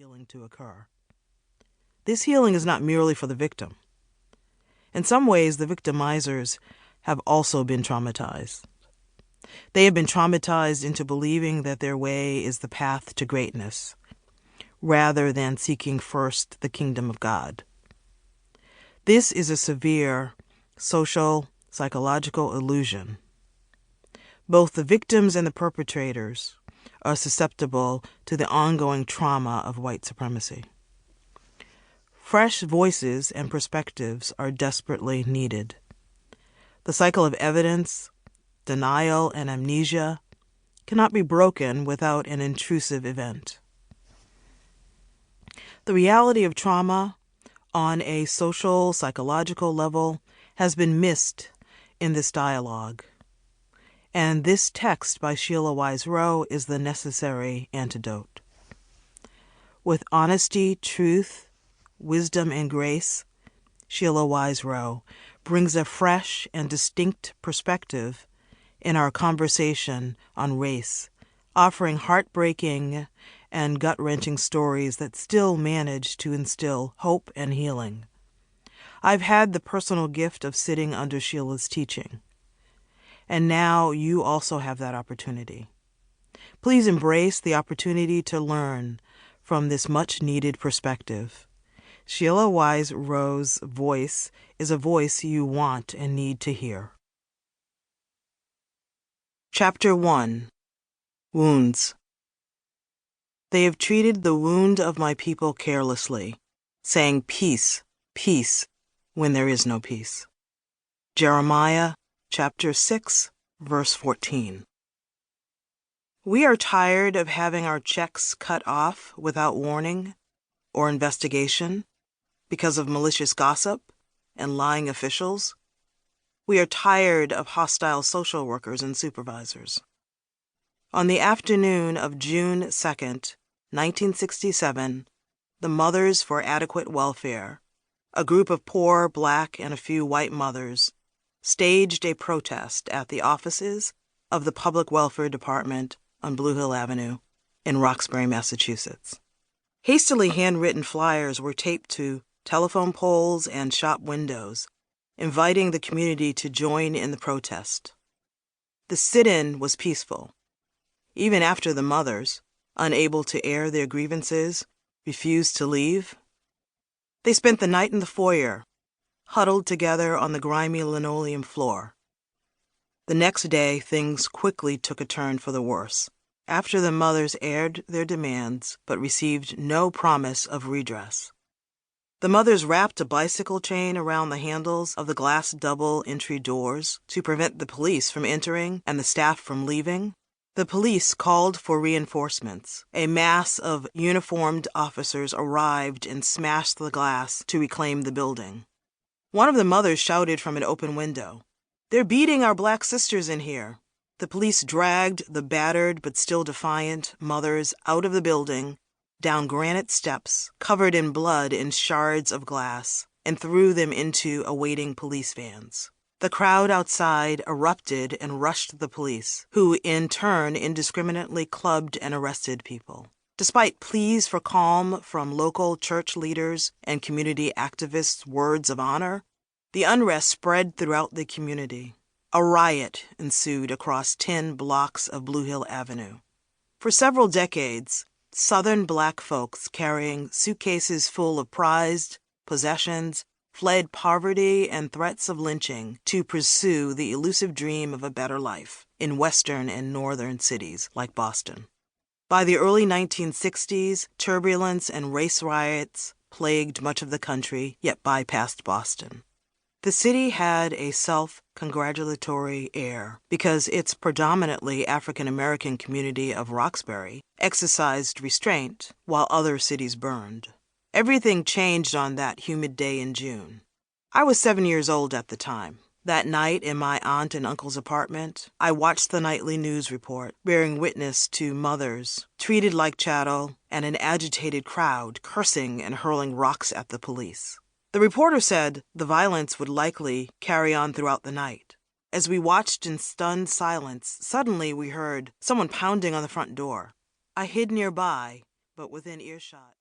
healing to occur. This healing is not merely for the victim. In some ways, the victimizers have also been traumatized. They have been traumatized into believing that their way is the path to greatness, rather than seeking first the kingdom of God. This is a severe social, psychological illusion. Both the victims and the perpetrators are susceptible to the ongoing trauma of white supremacy. Fresh voices and perspectives are desperately needed. The cycle of evidence, denial, and amnesia cannot be broken without an intrusive event. The reality of trauma on a social, psychological level has been missed in this dialogue, and this text by Sheila Wise Rowe is the necessary antidote. With honesty, truth, wisdom, and grace, Sheila Wise Rowe brings a fresh and distinct perspective in our conversation on race, offering heartbreaking and gut-wrenching stories that still manage to instill hope and healing. I've had the personal gift of sitting under Sheila's teaching, and now you also have that opportunity. Please embrace the opportunity to learn from this much-needed perspective. Sheila Wise Rowe's voice is a voice you want and need to hear. Chapter 1. Wounds. They have treated the wound of my people carelessly, saying peace, peace, when there is no peace. Jeremiah chapter 6, verse 14. We are tired of having our checks cut off without warning or investigation because of malicious gossip and lying officials. We are tired of hostile social workers and supervisors. On the afternoon of June 2nd, 1967, the Mothers for Adequate Welfare, a group of poor black and a few white mothers, staged a protest at the offices of the Public Welfare Department on Blue Hill Avenue in Roxbury, Massachusetts. Hastily handwritten flyers were taped to telephone poles and shop windows, inviting the community to join in the protest. The sit-in was peaceful, even after the mothers, unable to air their grievances, refused to leave. They spent the night in the foyer, huddled together on the grimy linoleum floor. The next day, things quickly took a turn for the worse, after the mothers aired their demands but received no promise of redress. The mothers wrapped a bicycle chain around the handles of the glass double entry doors to prevent the police from entering and the staff from leaving. The police called for reinforcements. A mass of uniformed officers arrived and smashed the glass to reclaim the building. One of the mothers shouted from an open window, "They're beating our black sisters in here." The police dragged the battered but still defiant mothers out of the building, down granite steps covered in blood and shards of glass, and threw them into awaiting police vans. The crowd outside erupted and rushed the police, who in turn indiscriminately clubbed and arrested people. Despite pleas for calm from local church leaders and community activists' words of honor, the unrest spread throughout the community. A riot ensued across 10 blocks of Blue Hill Avenue. For several decades, Southern black folks carrying suitcases full of prized possessions fled poverty and threats of lynching to pursue the elusive dream of a better life in western and northern cities like Boston. By the early 1960s, turbulence and race riots plagued much of the country, yet bypassed Boston. The city had a self-congratulatory air because its predominantly African-American community of Roxbury exercised restraint while other cities burned. Everything changed on that humid day in June. I was 7 years old at the time. That night in my aunt and uncle's apartment, I watched the nightly news report, bearing witness to mothers treated like chattel and an agitated crowd cursing and hurling rocks at the police. The reporter said the violence would likely carry on throughout the night. As we watched in stunned silence, suddenly we heard someone pounding on the front door. I hid nearby, but within earshot.